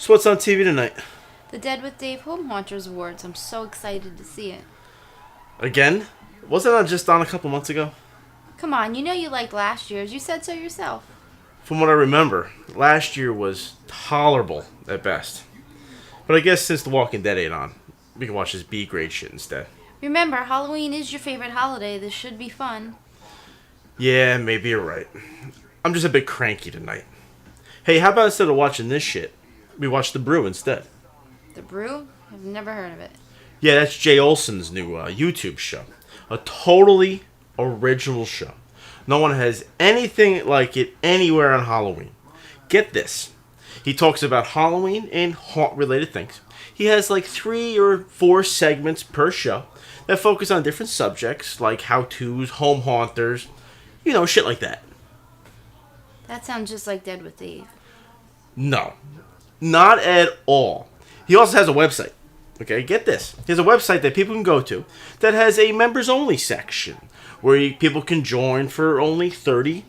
So what's on TV tonight? The Dead with Dave Home Watchers Awards. I'm so excited to see it. Again? Wasn't that just on a couple months ago? Come on, you know you liked last year's. You said so yourself. From what I remember, last year was tolerable at best. But I guess since The Walking Dead ain't on, we can watch this B-grade shit instead. Remember, Halloween is your favorite holiday. This should be fun. Yeah, maybe you're right. I'm just a bit cranky tonight. Hey, how about instead of watching this shit, we watch The Brew instead? The Brew? I've never heard of it. Yeah, that's Jay Olson's new YouTube show. A totally original show. No one has anything like it anywhere on Halloween. Get this. He talks about Halloween and haunt-related things. He has like 3 or 4 segments per show that focus on different subjects like how-tos, home haunters, shit like that. That sounds just like Dead with Dave. No, not at all. He also has a website. Okay, get this. He has a website that people can go to that has a members-only section where people can join for only $30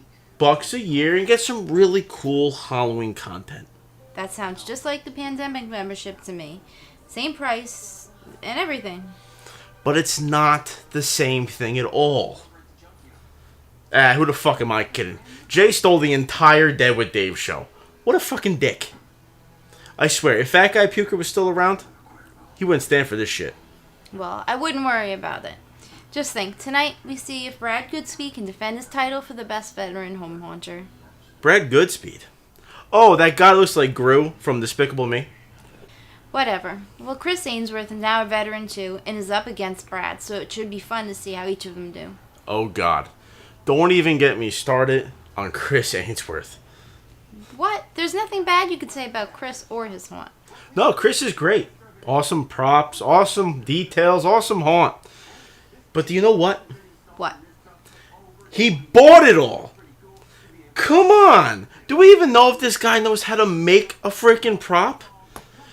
a year and get some really cool Halloween content. That sounds just like the pandemic membership to me. Same price and everything. But it's not the same thing at all. Who the fuck am I kidding? Jay stole the entire Dead with Dave show. What a fucking dick. I swear, if that guy Puker was still around, he wouldn't stand for this shit. Well, I wouldn't worry about it. Just think, tonight we see if Brad Goodspeed can defend his title for the best veteran home haunter. Brad Goodspeed? Oh, that guy looks like Gru from Despicable Me. Whatever. Well, Chris Ainsworth is now a veteran too and is up against Brad, so it should be fun to see how each of them do. Oh, God. Don't even get me started on Chris Ainsworth. What? There's nothing bad you could say about Chris or his haunt. No, Chris is great. Awesome props, awesome details, awesome haunt. But do you know what? What? He bought it all. Come on. Do we even know if this guy knows how to make a freaking prop?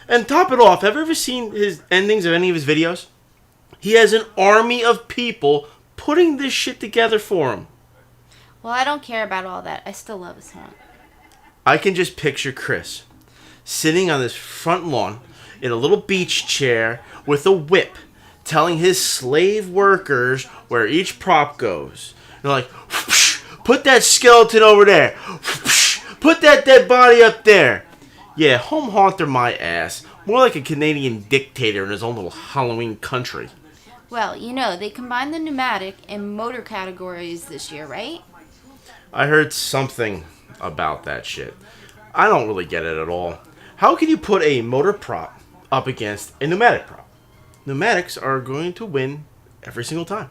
And top it off, have you ever seen his endings of any of his videos? He has an army of people putting this shit together for him. Well, I don't care about all that. I still love his haunt. I can just picture Chris sitting on this front lawn in a little beach chair with a whip, telling his slave workers where each prop goes. They're like, put that skeleton over there. Put that dead body up there. Yeah, home haunter my ass. More like a Canadian dictator in his own little Halloween country. Well, they combined the pneumatic and motor categories this year, right? I heard something about that shit. I don't really get it at all. How can you put a motor prop up against a pneumatic prop? Pneumatics are going to win every single time.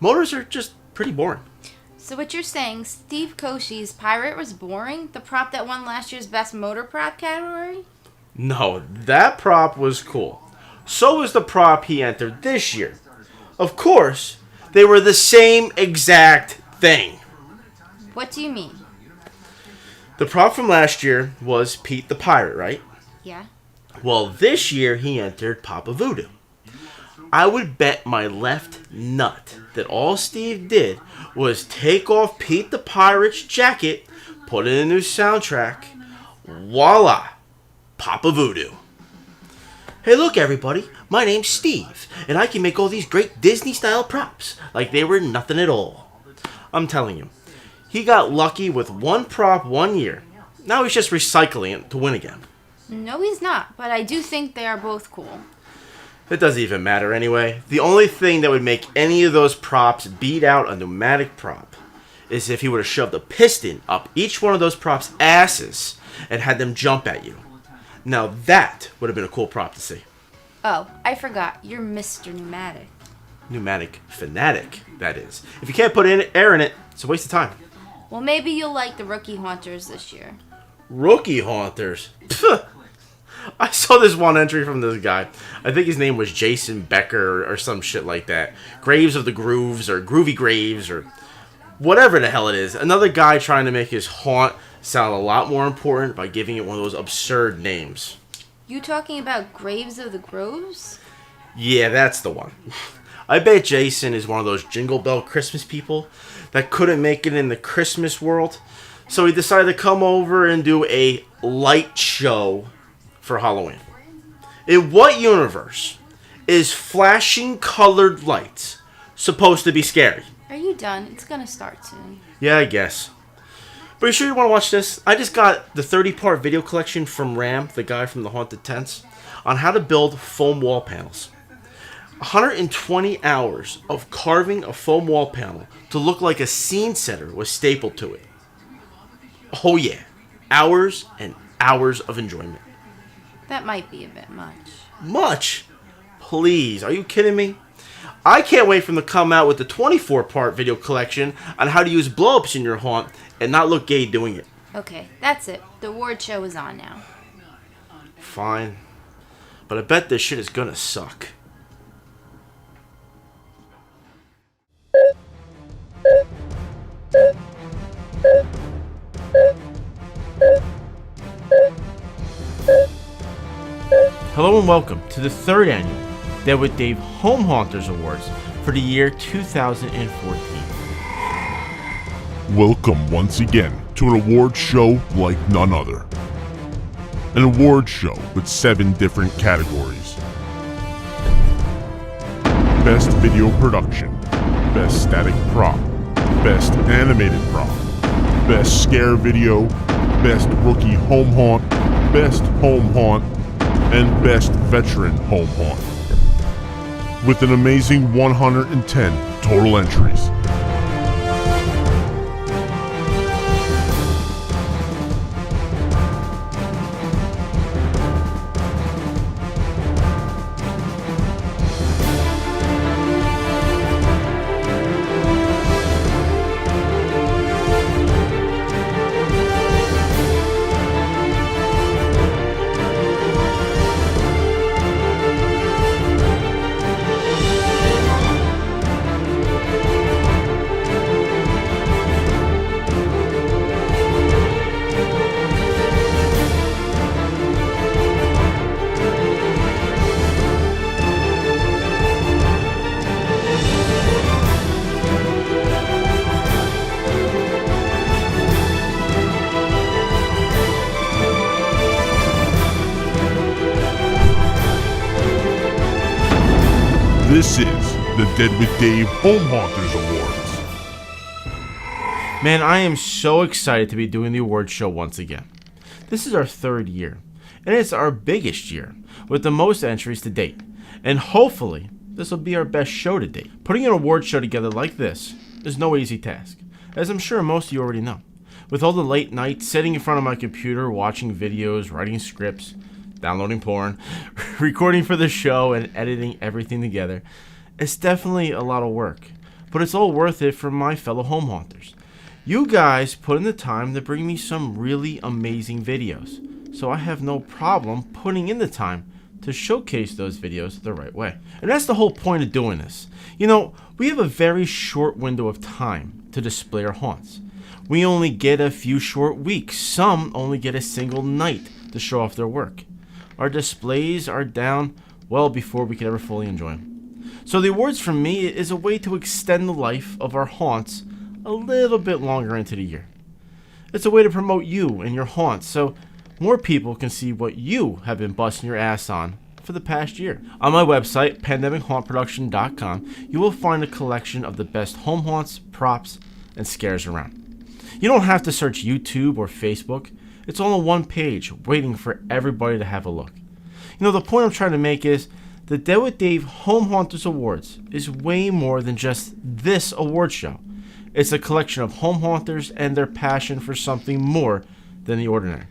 Motors are just pretty boring. So what you're saying, Steve Koshy's Pirate was boring? The prop that won last year's best motor prop category? No, that prop was cool. So was the prop he entered this year. Of course, they were the same exact thing. What do you mean? The prop from last year was Pete the Pirate, right? Yeah. Well, this year he entered Papa Voodoo. I would bet my left nut that all Steve did was take off Pete the Pirate's jacket, put in a new soundtrack. Voila! Papa Voodoo. Hey, look, everybody. My name's Steve, and I can make all these great Disney-style props like they were nothing at all. I'm telling you, he got lucky with one prop one year. Now he's just recycling it to win again. No, he's not, but I do think they are both cool. It doesn't even matter anyway. The only thing that would make any of those props beat out a pneumatic prop is if he would have shoved a piston up each one of those props' asses and had them jump at you. Now that would have been a cool prop to see. Oh, I forgot. You're Mr. Pneumatic. Pneumatic fanatic, that is. If you can't put air in it, it's a waste of time. Well, maybe you'll like the rookie haunters this year. Rookie haunters? Pfft. I saw this one entry from this guy. I think his name was Jason Becker or some shit like that. Graves of the Grooves or Groovy Graves or whatever the hell it is. Another guy trying to make his haunt sound a lot more important by giving it one of those absurd names. You talking about Graves of the Groves? Yeah, that's the one. I bet Jason is one of those Jingle Bell Christmas people that couldn't make it in the Christmas world. So he decided to come over and do a light show for Halloween. In what universe is flashing colored lights supposed to be scary? Are you done? It's gonna start soon. Yeah, I guess. But you sure you want to watch this? I just got the 30-part video collection from Ram, the guy from the Haunted Tents, on how to build foam wall panels. 120 hours of carving a foam wall panel to look like a scene setter was stapled to it. Oh yeah, hours and hours of enjoyment. That might be a bit much. Much? Please, are you kidding me? I can't wait for them to come out with the 24-part video collection on how to use blow-ups in your haunt and not look gay doing it. Okay, that's it. The award show is on now. Fine. But I bet this shit is gonna suck. Hello and welcome to the third annual Dead with Dave Home Haunters Awards for the year 2014. Welcome once again to an award show like none other. An award show with 7 different categories. Best Video Production, Best Static Prop, Best Animated Prop, Best Scare Video, Best Rookie Home Haunt, Best Home Haunt, and Best Veteran Home Haunt. With an amazing 110 total entries. This is the Dead with Dave Home Haunters Awards. Man, I am so excited to be doing the award show once again. This is our 3rd year, and it's our biggest year, with the most entries to date. And hopefully, this will be our best show to date. Putting an award show together like this is no easy task, as I'm sure most of you already know. With all the late nights sitting in front of my computer, watching videos, writing scripts, downloading porn, recording for the show, and editing everything together, it's definitely a lot of work. But it's all worth it for my fellow home haunters. You guys put in the time to bring me some really amazing videos, so I have no problem putting in the time to showcase those videos the right way. And that's the whole point of doing this. You know, we have a very short window of time to display our haunts. We only get a few short weeks. Some only get a single night to show off their work. Our displays are down well before we can ever fully enjoy them. So the awards for me is a way to extend the life of our haunts a little bit longer into the year. It's a way to promote you and your haunts so more people can see what you have been busting your ass on for the past year. On my website, pandemichauntproduction.com, you will find a collection of the best home haunts, props, and scares around. You don't have to search YouTube or Facebook. It's all on one page, waiting for everybody to have a look. You know, the point I'm trying to make is the Dead with Dave Home Haunters Awards is way more than just this award show. It's a collection of home haunters and their passion for something more than the ordinary.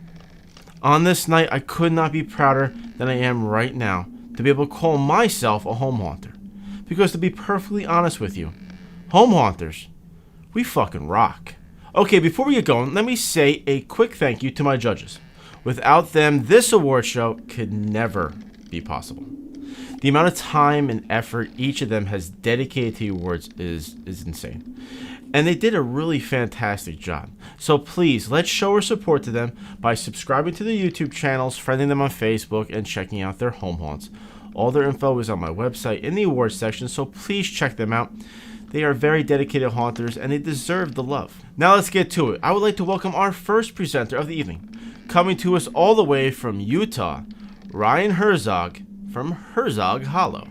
On this night, I could not be prouder than I am right now to be able to call myself a home haunter. Because to be perfectly honest with you, home haunters, we fucking rock. Okay, before we get going, let me say a quick thank you to my judges. Without them, this award show could never be possible. The amount of time and effort each of them has dedicated to the awards is insane. And they did a really fantastic job. So please, let's show our support to them by subscribing to their YouTube channels, friending them on Facebook, and checking out their home haunts. All their info is on my website in the awards section, so please check them out. They are very dedicated haunters, and they deserve the love. Now let's get to it. I would like to welcome our first presenter of the evening. Coming to us all the way from Utah, Ryan Herzog from Herzog Hollow.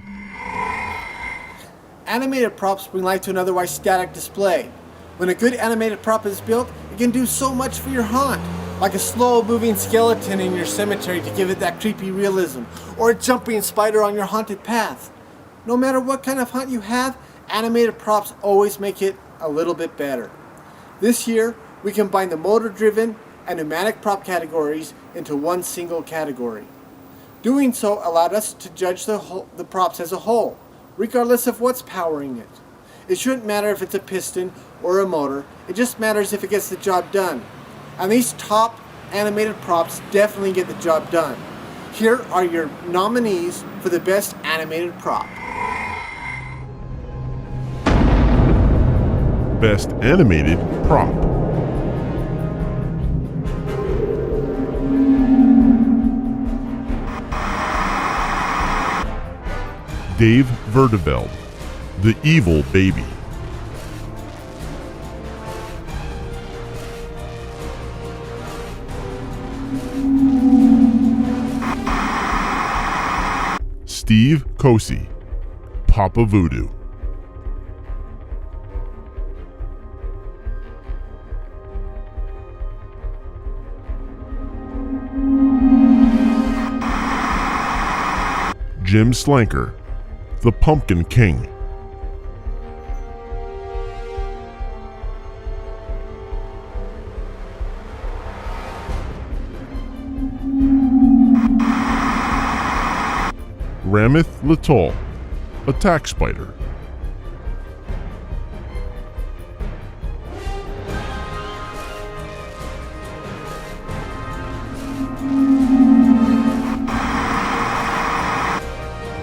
Animated props bring life to an otherwise static display. When a good animated prop is built, it can do so much for your haunt, like a slow-moving skeleton in your cemetery to give it that creepy realism, or a jumping spider on your haunted path. No matter what kind of haunt you have, animated props always make it a little bit better. This year, we combined the motor-driven and pneumatic prop categories into one single category. Doing so allowed us to judge the props as a whole, regardless of what's powering it. It shouldn't matter if it's a piston or a motor, it just matters if it gets the job done. And these top animated props definitely get the job done. Here are your nominees for the best animated prop. Best animated prop. Dave Verdeveld, The Evil Baby. Steve Cosi, Papa Voodoo. Jim Slanker, The Pumpkin King. Ramith Little, Attack Spider.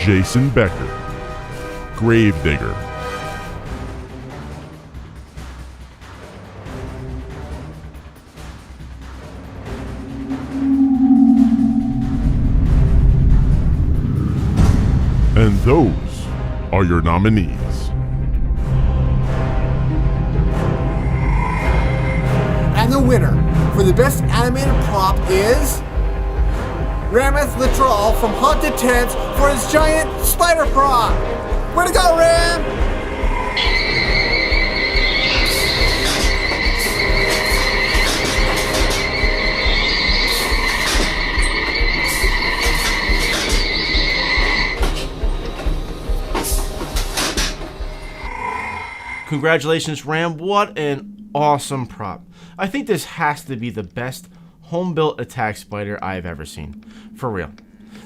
Jason Becker, Gravedigger. And those are your nominees. And the winner for the best animated prop is Rameth Littrell from Haunted Tents for his giant spider prop. Way to go, Ram! Congratulations, Ram. What an awesome prop. I think this has to be the best home-built attack spider I've ever seen. For real.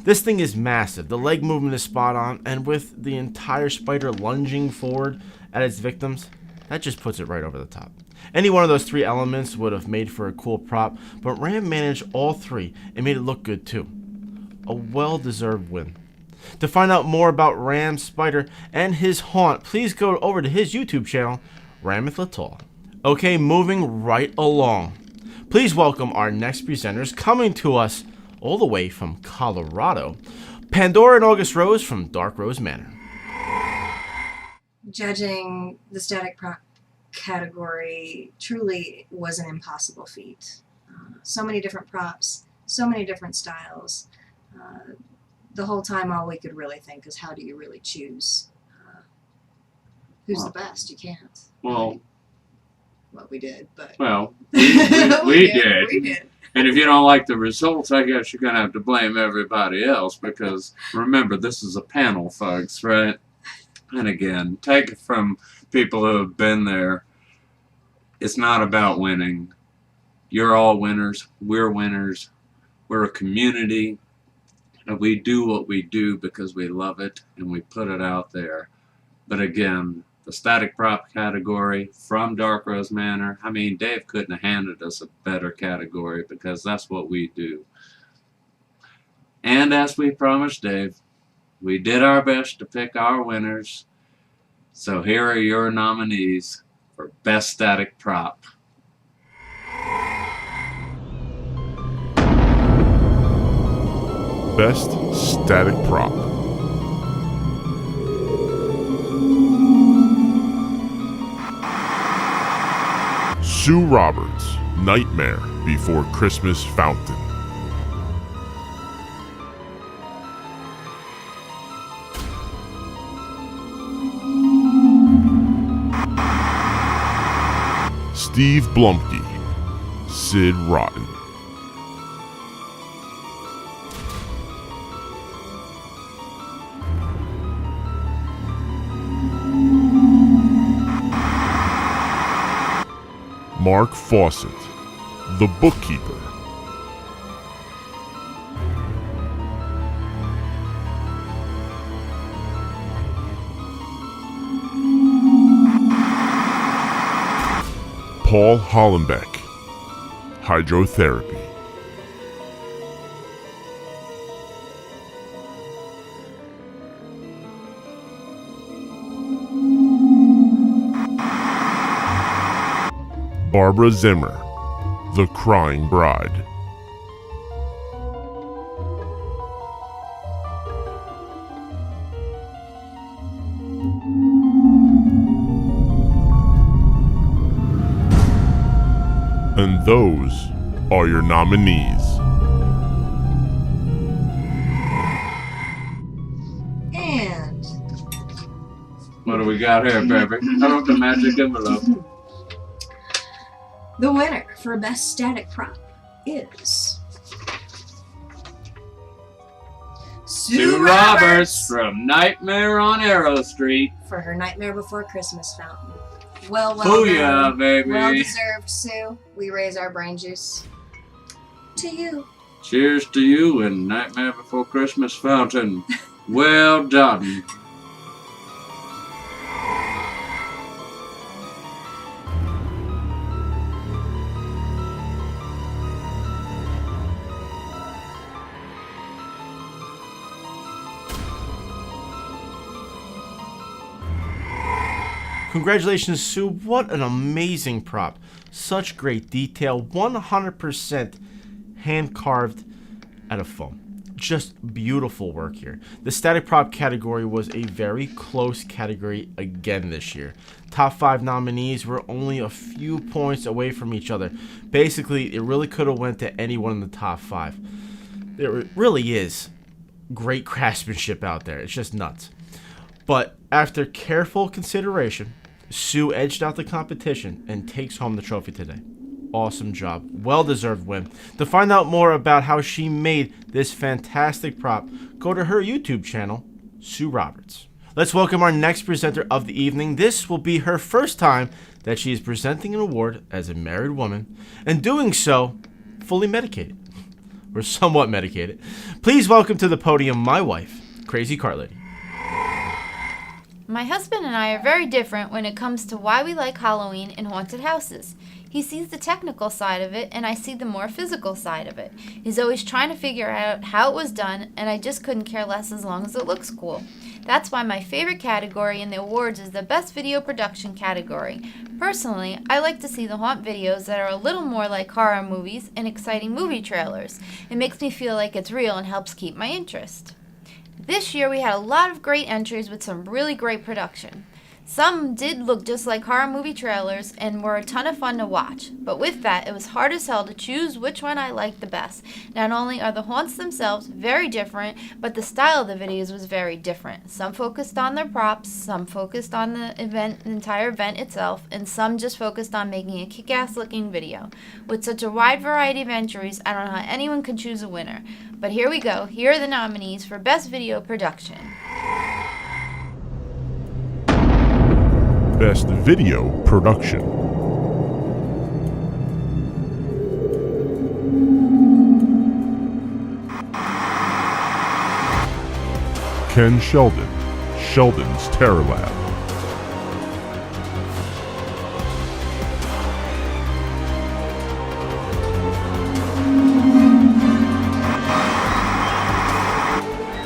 This thing is massive. The leg movement is spot on, and with the entire spider lunging forward at its victims, that just puts it right over the top. Any one of those three elements would have made for a cool prop, but Ram managed all three and made it look good too. A well-deserved win. To find out more about Ram's spider and his haunt, please go over to his YouTube channel, Ramith Little. Okay, moving right along. Please welcome our next presenters coming to us all the way from Colorado, Pandora and August Rose from Dark Rose Manor. Judging the static prop category truly was an impossible feat. So many different props, so many different styles. The whole time all we could really think is how do you really choose who's the best? You can't. Well, we did, but... Well, we did. We did. And if you don't like the results, I guess you're going to have to blame everybody else because, remember, this is a panel, folks, right? And again, take it from people who have been there. It's not about winning. You're all winners. We're winners. We're a community. And we do what we do because we love it and we put it out there. But again, the static prop category from Dark Rose Manor, I mean, Dave couldn't have handed us a better category because that's what we do. And as we promised Dave, we did our best to pick our winners. So here are your nominees for Best Static Prop. Best Static Prop. Sue Roberts, Nightmare Before Christmas Fountain. Steve Blumke, Sid Rotten. Mark Fawcett, The Bookkeeper. Paul Hollenbeck, Hydrotherapy. Barbara Zimmer, The Crying Bride. And those are your nominees. And What do we got here, baby? Oh, the magic envelope. the winner for Best Static Prop is Sue Roberts from Nightmare on Arrow Street. for her Nightmare Before Christmas fountain. Well Booyah, done. baby. Well deserved, Sue. We raise our brain juice to you. Cheers to you and Nightmare Before Christmas fountain. Well done. Congratulations, Sue. What an amazing prop. Such great detail. 100% hand-carved out of foam. Just beautiful work here. The static prop category was a very close category again this year. Top 5 nominees were only a few points away from each other. Basically, it really could have went to anyone in the top 5. There really is great craftsmanship out there. It's just nuts. But after careful consideration, Sue edged out the competition and takes home the trophy today. Awesome job. Well-deserved win. To find out more about how she made this fantastic prop, go to her YouTube channel, Sue Roberts. Let's welcome our next presenter of the evening. This will be her first time that she is presenting an award as a married woman, and doing so fully medicated. Or somewhat medicated. Please welcome to the podium my wife, Crazy Cart Lady. My husband and I are very different when it comes to why we like Halloween and haunted houses. He sees the technical side of it, and I see the more physical side of it. He's always trying to figure out how it was done, and I just couldn't care less as long as it looks cool. That's why my favorite category in the awards is the Best Video Production category. Personally, I like to see the haunt videos that are a little more like horror movies and exciting movie trailers. It makes me feel like it's real and helps keep my interest. This year we had a lot of great entries with some really great production. Some did look just like horror movie trailers and were a ton of fun to watch, but with that, it was hard as hell to choose which one I liked the best. Not only are the haunts themselves very different, but the style of the videos was very different. Some focused on their props, some focused on the entire event itself, and some just focused on making a kick-ass looking video. With such a wide variety of entries, I don't know how anyone could choose a winner. But here we go. Here are the nominees for Best Video Production. Best Video Production. Ken Sheldon, Sheldon's Terror Lab.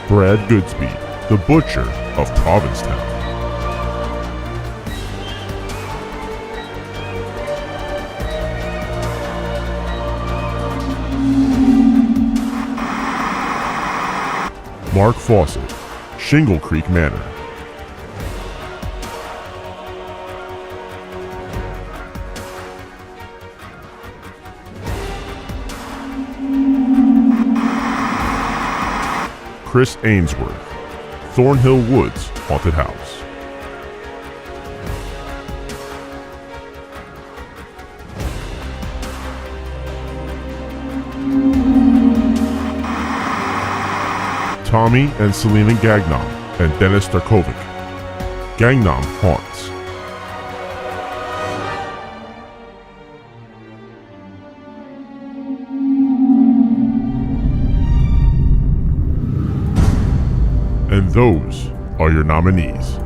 Brad Goodspeed, the Butcher of Provincetown. Mark Fawcett, Shingle Creek Manor. Chris Ainsworth, Thornhill Woods Haunted House. Tommy and Selena Gagnon and Dennis Darkovic. Gangnam Haunts. And those are your nominees.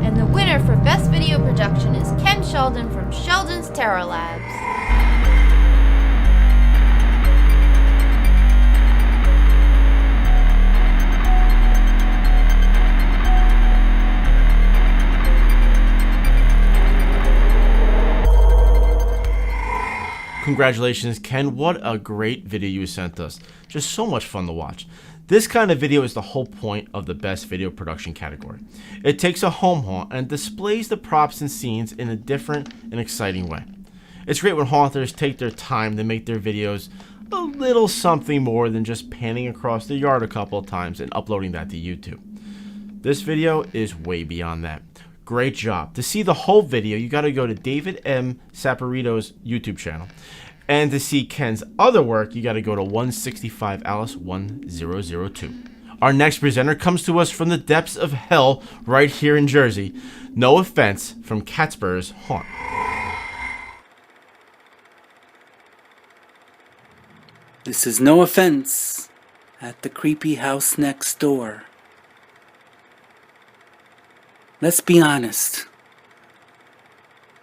And the winner for Best Video Production is Ken Sheldon from Sheldon's Terror Labs. Congratulations, Ken. What a great video you sent us. Just so much fun to watch. This kind of video is the whole point of the best video production category. It takes a home haunt and displays the props and scenes in a different and exciting way. It's great when haunters take their time to make their videos a little something more than just panning across the yard a couple of times and uploading that to YouTube. This video is way beyond that. Great job. To see the whole video, you got to go to David M. Saporito's YouTube channel. And to see Ken's other work, you got to go to 165 Alice 1002. Our next presenter comes to us from the depths of hell right here in Jersey. No offense, from Catspur's Haunt. This is No Offense at the creepy house next door. Let's be honest.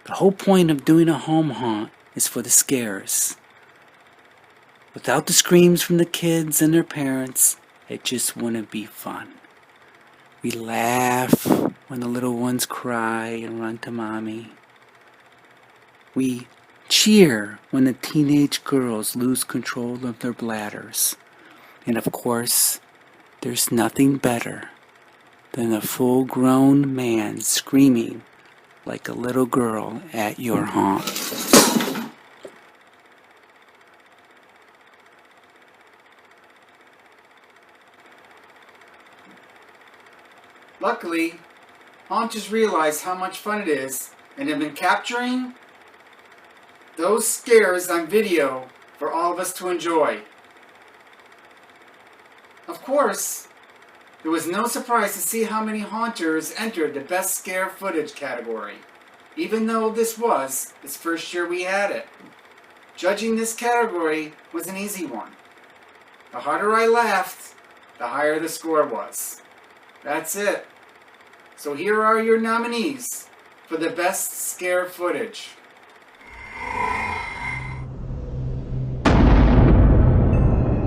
The whole point of doing a home haunt is for the scares. Without the screams from the kids and their parents, it just wouldn't be fun. We laugh when the little ones cry and run to mommy. We cheer when the teenage girls lose control of their bladders. And of course, there's nothing better than a full-grown man screaming like a little girl at your haunt. Luckily, haunters realize how much fun it is and have been capturing those scares on video for all of us to enjoy. Of course, it was no surprise to see how many haunters entered the best scare footage category, even though this was its first year we had it. Judging this category was an easy one. The harder I laughed, the higher the score was. That's it. So here are your nominees for the best scare footage.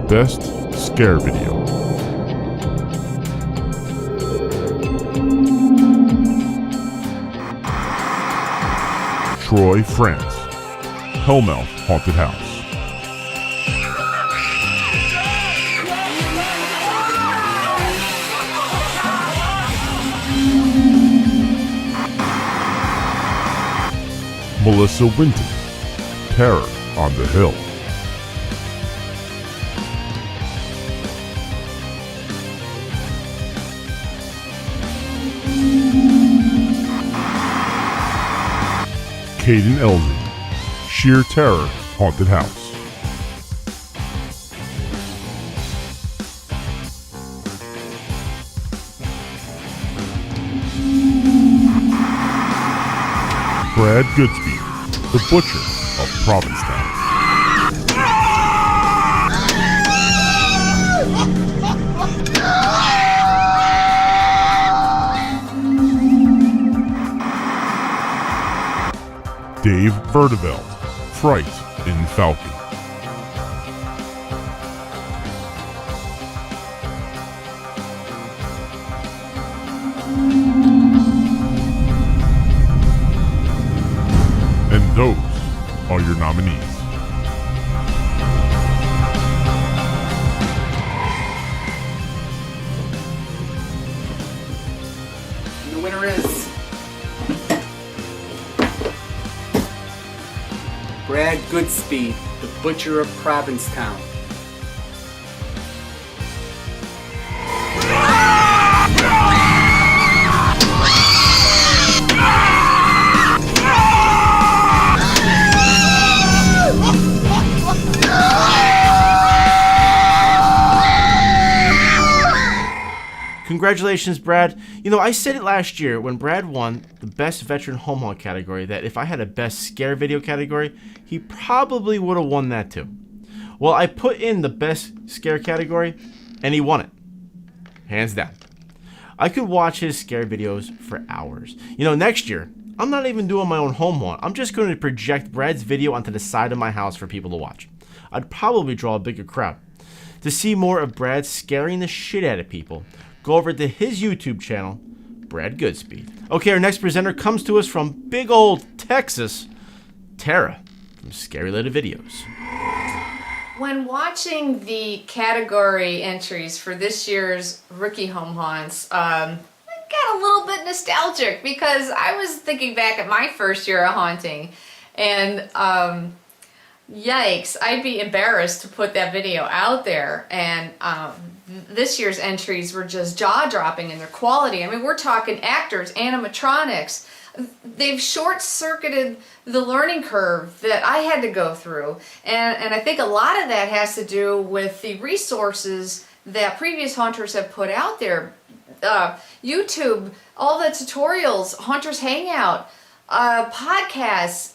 Best Scare Video. Troy, France. Hellmouth Haunted House. Melissa Winton. Terror on the Hill. Caden Eldred, Sheer Terror Haunted House. Brad Goodspeed, the Butcher of Provincetown. Dave Verdeveld, Fright in Falcon. And those are your nominees. And the winner is Brad Goodspeed, the Butcher of Provincetown. Congratulations, Brad. You know, I said it last year when Brad won the Best Veteran Home Haunt category that if I had a Best Scare Video category, he probably would have won that too. Well, I put in the Best Scare category, and he won it. Hands down. I could watch his scare videos for hours. You know, next year, I'm not even doing my own home haunt. I'm just going to project Brad's video onto the side of my house for people to watch. I'd probably draw a bigger crowd. To see more of Brad scaring the shit out of people, go over to his YouTube channel, Brad Goodspeed. Okay, our next presenter comes to us from big old Texas, Tara from Scary Little Videos. When watching the category entries for this year's Rookie Home Haunts, I got a little bit nostalgic because I was thinking back at my first year of haunting, and yikes, I'd be embarrassed to put that video out there. And this year's entries were just jaw-dropping in their quality. I mean, we're talking actors, animatronics. They've short-circuited the learning curve that I had to go through. And I think a lot of that has to do with the resources that previous haunters have put out there. YouTube, all the tutorials, Haunters Hangout, podcasts.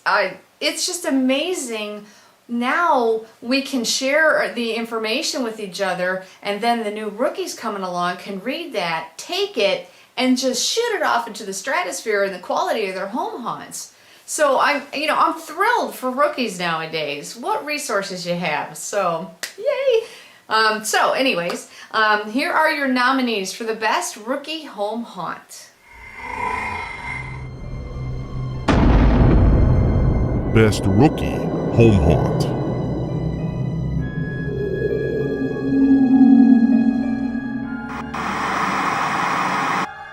It's just amazing. Now we can share the information with each other, and then the new rookies coming along can read that, take it, and just shoot it off into the stratosphere in the quality of their home haunts. So I'm thrilled for rookies nowadays. What resources you have. So, yay! So anyways, here are your nominees for the best rookie home haunt. Best Rookie Home Haunt.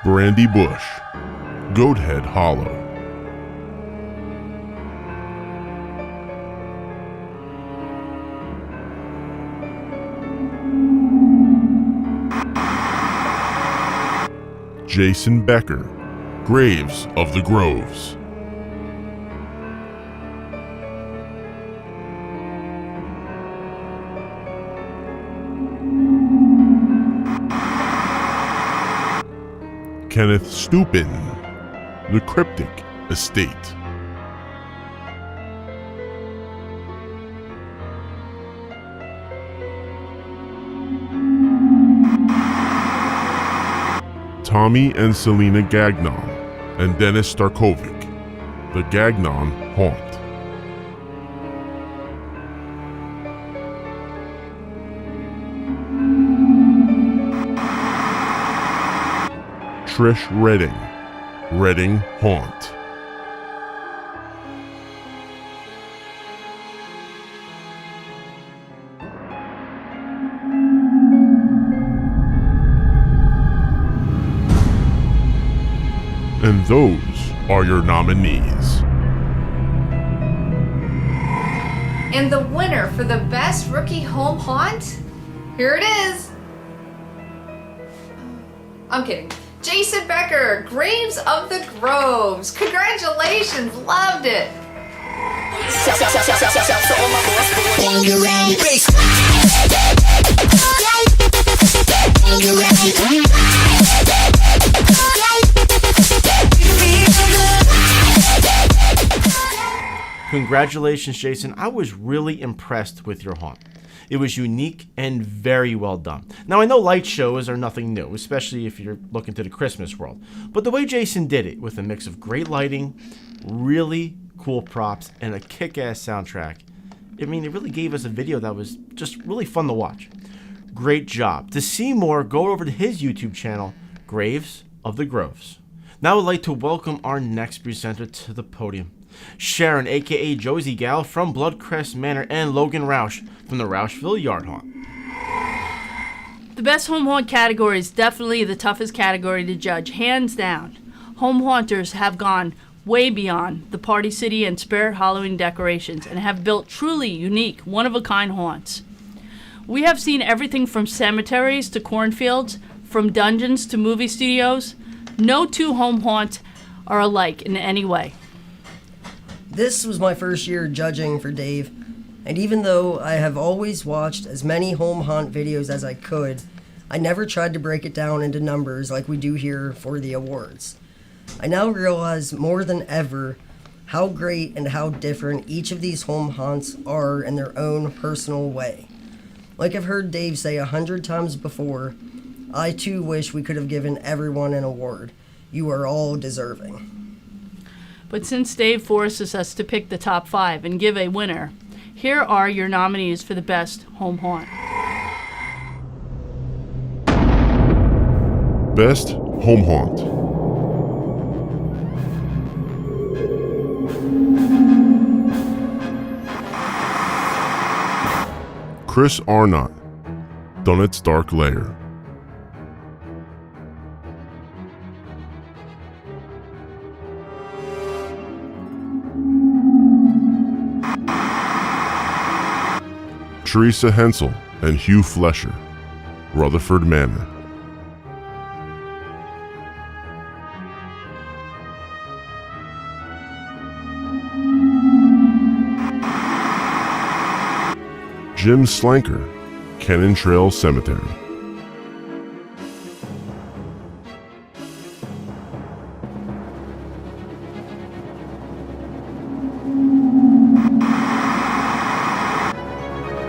Brandy Bush, Goathead Hollow. Jason Becker, Graves of the Groves. Kenneth Stupin, The Cryptic Estate. Tommy and Selena Gagnon and Dennis Starkovic, The Gagnon Haunt. Trish Redding, Redding Haunt. And those are your nominees. And the winner for the best rookie home haunt, here it is. I'm kidding. Jason Becker, Graves of the Groves. Congratulations, loved it. Congratulations, Jason. I was really impressed with your haunt. It was unique and very well done. Now, I know light shows are nothing new, especially if you're looking to the Christmas world. But the way Jason did it, with a mix of great lighting, really cool props, and a kick-ass soundtrack, I mean, it really gave us a video that was just really fun to watch. Great job. To see more, go over to his YouTube channel, Graves of the Groves. Now I'd like to welcome our next presenter to the podium. Sharon, aka Josie Gal from Bloodcrest Manor, and Logan Roush from the Roushville Yard Haunt. The best home haunt category is definitely the toughest category to judge, hands down. Home haunters have gone way beyond the Party City and Spirit Halloween decorations and have built truly unique, one-of-a-kind haunts. We have seen everything from cemeteries to cornfields, from dungeons to movie studios. No two home haunts are alike in any way. This was my first year judging for Dave, and even though I have always watched as many home haunt videos as I could, I never tried to break it down into numbers like we do here for the awards. I now realize more than ever how great and how different each of these home haunts are in their own personal way. Like I've heard Dave say 100 times before, I too wish we could have given everyone an award. You are all deserving. But since Dave forces us to pick the top 5 and give a winner, here are your nominees for the best home haunt. Best Home Haunt. Chris Arnott, Dunnett's Dark Lair. Teresa Hensel and Hugh Flesher, Rutherford Manor. Jim Slanker, Cannon Trail Cemetery.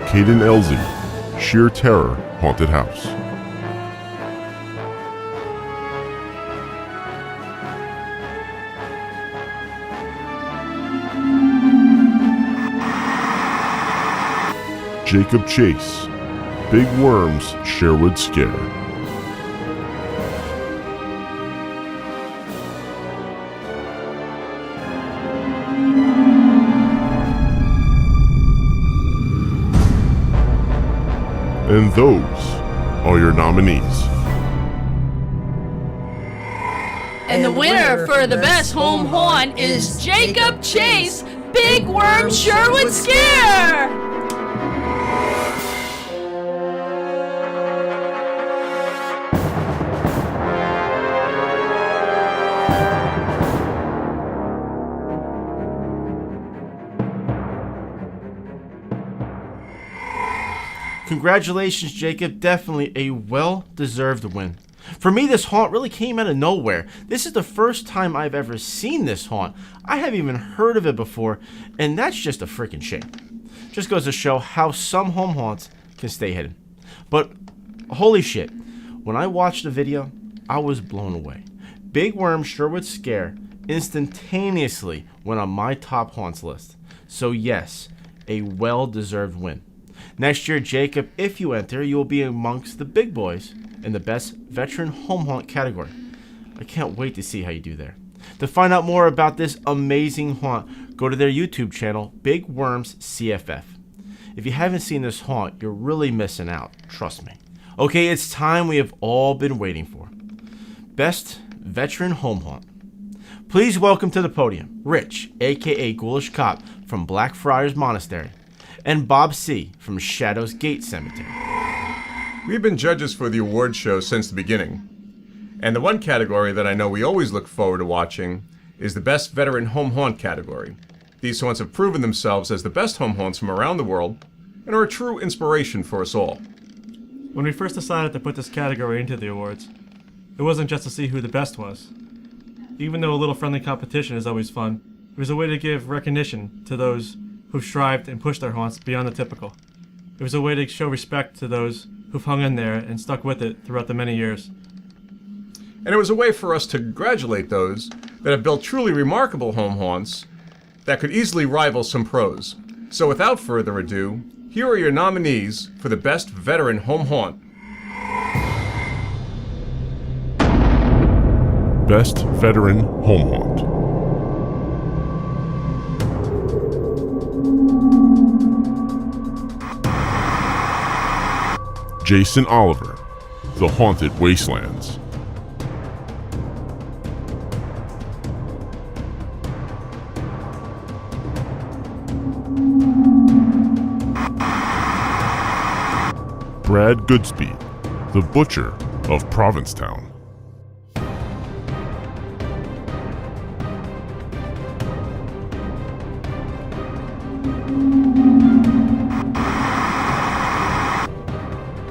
Caden Elsie, Sheer Terror Haunted House. Jacob Chase, Big Worms Sherwood Scare. And those are your nominees. And the winner for the best home haunt is Jacob Chase, Big Worm Sherwood Scare! Congratulations, Jacob. Definitely a well-deserved win. For me, this haunt really came out of nowhere. This is the first time I've ever seen this haunt. I haven't even heard of it before, and that's just a freaking shame. Just goes to show how some home haunts can stay hidden. But holy shit, when I watched the video, I was blown away. Big Worm Sherwood Scare instantaneously went on my top haunts list. So yes, a well-deserved win. Next year, Jacob, if you enter, you will be amongst the big boys in the best veteran home haunt category. I can't wait to see how you do there. To find out more about this amazing haunt, go to their YouTube channel, Big Worms CFF. If you haven't seen this haunt, you're really missing out, trust me. Okay, it's time we have all been waiting for. Best veteran home haunt. Please welcome to the podium, Rich, aka Ghoulish Cop from Blackfriars Monastery, and Bob C. from Shadows Gate Cemetery. We've been judges for the award show since the beginning. And the one category that I know we always look forward to watching is the Best Veteran Home Haunt category. These haunts have proven themselves as the best home haunts from around the world and are a true inspiration for us all. When we first decided to put this category into the awards, it wasn't just to see who the best was. Even though a little friendly competition is always fun, it was a way to give recognition to those who've strived and pushed their haunts beyond the typical. It was a way to show respect to those who've hung in there and stuck with it throughout the many years. And it was a way for us to congratulate those that have built truly remarkable home haunts that could easily rival some pros. So without further ado, here are your nominees for the Best Veteran Home Haunt. Best Veteran Home Haunt. Jason Oliver, The Haunted Wastelands. Brad Goodspeed, The Butcher of Provincetown.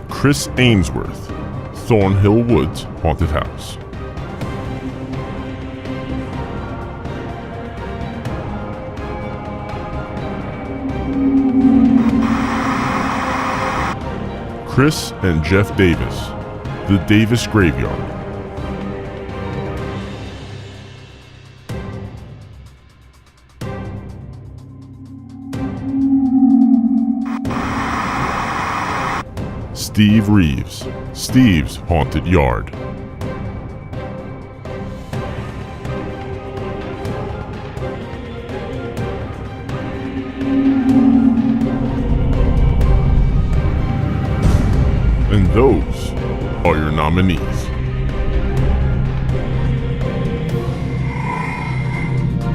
Chris Ainsworth, Thornhill Woods Haunted House. Chris and Jeff Davis, The Davis Graveyard. Steve Reeves, Steve's Haunted Yard. And those are your nominees.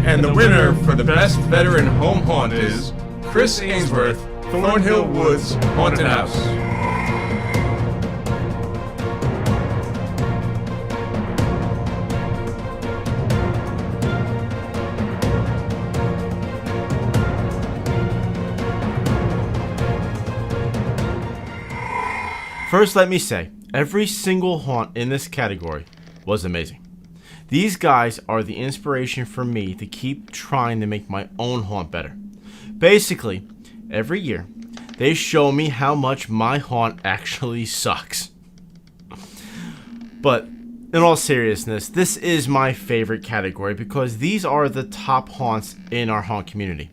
And the winner for the Best Veteran Home Haunt is Chris Ainsworth, Thornhill Woods Haunted House. First, let me say, every single haunt in this category was amazing. These guys are the inspiration for me to keep trying to make my own haunt better. Basically, every year, they show me how much my haunt actually sucks. But in all seriousness, this is my favorite category because these are the top haunts in our haunt community.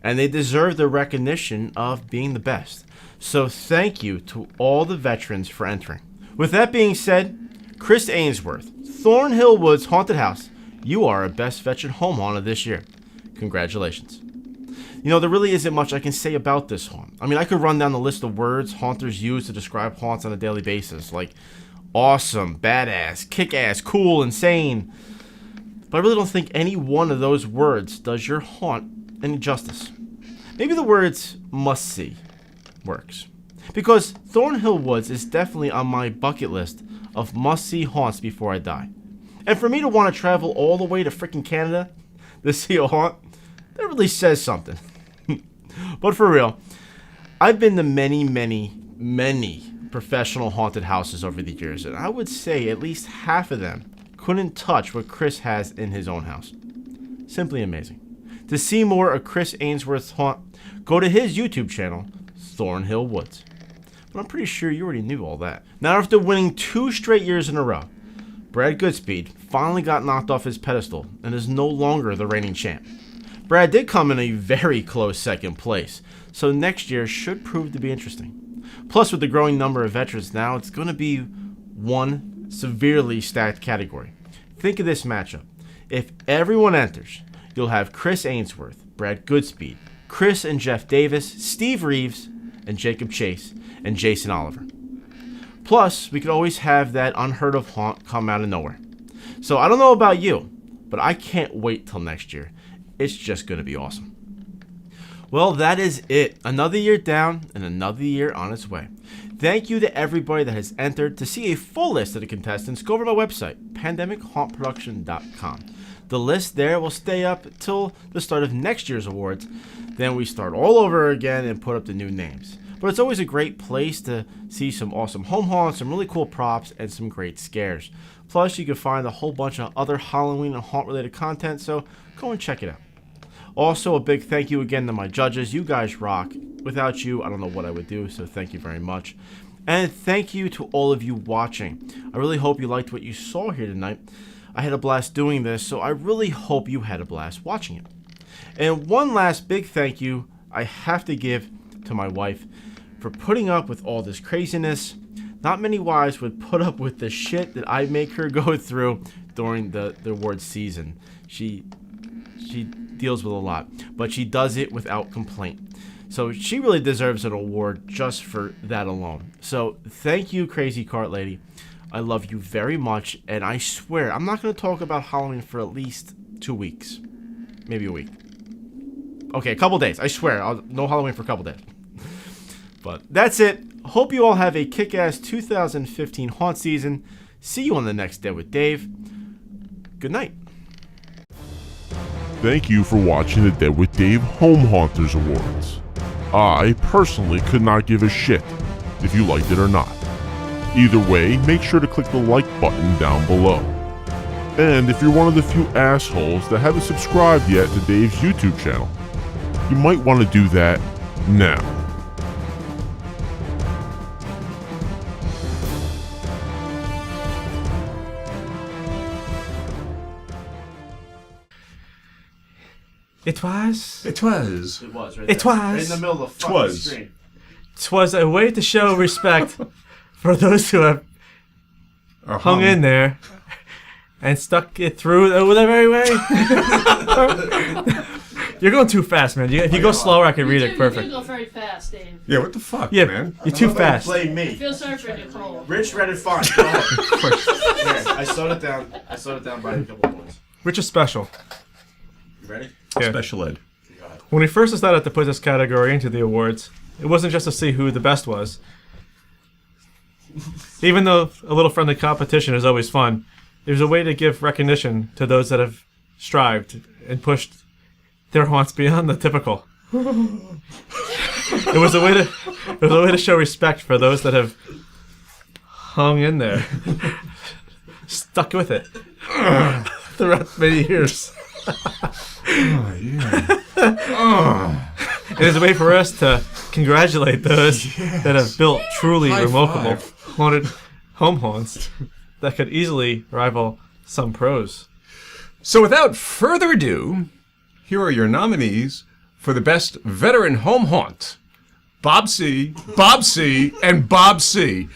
And they deserve the recognition of being the best. So thank you to all the veterans for entering. With that being said, Chris Ainsworth, Thornhill Woods Haunted House, you are our best veteran home haunt of this year. Congratulations. You know, there really isn't much I can say about this haunt. I mean, I could run down the list of words haunters use to describe haunts on a daily basis, like awesome, badass, kick-ass, cool, insane. But I really don't think any one of those words does your haunt any justice. Maybe the words must-see works. Because Thornhill Woods is definitely on my bucket list of must-see haunts before I die. And for me to want to travel all the way to freaking Canada to see a haunt, that really says something. But for real, I've been to many professional haunted houses over the years, and I would say at least half of them couldn't touch what Chris has in his own house. Simply amazing. To see more of Chris Ainsworth's haunt, go to his YouTube channel, Thornhill Woods. But I'm pretty sure you already knew all that. Now, after winning 2 straight years in a row, Brad Goodspeed finally got knocked off his pedestal and is no longer the reigning champ. Brad did come in a very close second place, so next year should prove to be interesting. Plus, with the growing number of veterans now, it's going to be one severely stacked category. Think of this matchup. If everyone enters, you'll have Chris Ainsworth, Brad Goodspeed, Chris and Jeff Davis, Steve Reeves, and Jacob Chase, and Jason Oliver. Plus, we could always have that unheard of haunt come out of nowhere. So I don't know about you, but I can't wait till next year. It's just going to be awesome. Well, that is it. Another year down and another year on its way. Thank you to everybody that has entered. To see a full list of the contestants, go over to my website, pandemichauntproduction.com. The list there will stay up till the start of next year's awards. Then we start all over again and put up the new names. But it's always a great place to see some awesome home haunts, some really cool props, and some great scares. Plus, you can find a whole bunch of other Halloween and haunt-related content, so go and check it out. Also, a big thank you again to my judges. You guys rock. Without you, I don't know what I would do, so thank you very much. And thank you to all of you watching. I really hope you liked what you saw here tonight. I had a blast doing this, so I really hope you had a blast watching it. And one last big thank you I have to give to my wife for putting up with all this craziness. Not many wives would put up with the shit that I make her go through during the awards season. She deals with a lot, but she does it without complaint. So she really deserves an award just for that alone. So thank you, Crazy Cart Lady. I love you very much, and I swear I'm not going to talk about Halloween for at least 2 weeks. Maybe a week. Okay, a couple days. I swear, no Halloween for a couple days. But that's it. Hope you all have a kick-ass 2015 haunt season. See you on the next Dead with Dave. Good night. Thank you for watching the Dead with Dave Home Haunters Awards. I personally could not give a shit if you liked it or not. Either way, make sure to click the like button down below. And if you're one of the few assholes that haven't subscribed yet to Dave's YouTube channel, you might want to do that now. It was. It was. It was right It there. was. Right in the middle of the fucking Twas. screen. Twas a way to show respect for those who have Or hung in there and stuck it through the very way. You're going too fast, man. If you go slower, I can read it perfect. You go very fast, Dave. Yeah, what the fuck, Yeah, man? you're too fast. Blame I me. feel sorry for Nicole. Rich read it fine. Go ahead. Here, I slowed it down. I slowed it down by a couple points. Which is special. You ready? Yeah. Special ed. When we first decided to put this category into the awards, it wasn't just to see who the best was. Even though a little friendly competition is always fun, there's a way to give recognition to those that have strived and pushed their haunts beyond the typical. It was a way to show respect for those that have hung in there, stuck with it throughout many years. Oh, yeah. It is a way for us to congratulate those that have built truly High remarkable five. haunted home haunts that could easily rival some pros. So without further ado, here are your nominees for the best veteran home haunt. Bob C, Bob C, and Bob C.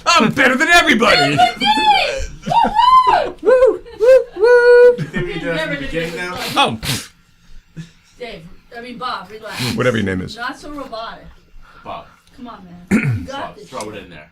I'm better than everybody! Woo, woo, woo! You think we can do that from the beginning now? Oh, Dave, Bob, relax. whatever your name is. Not so robotic. Bob, Come on, man. You got Bob, this. throw it in there.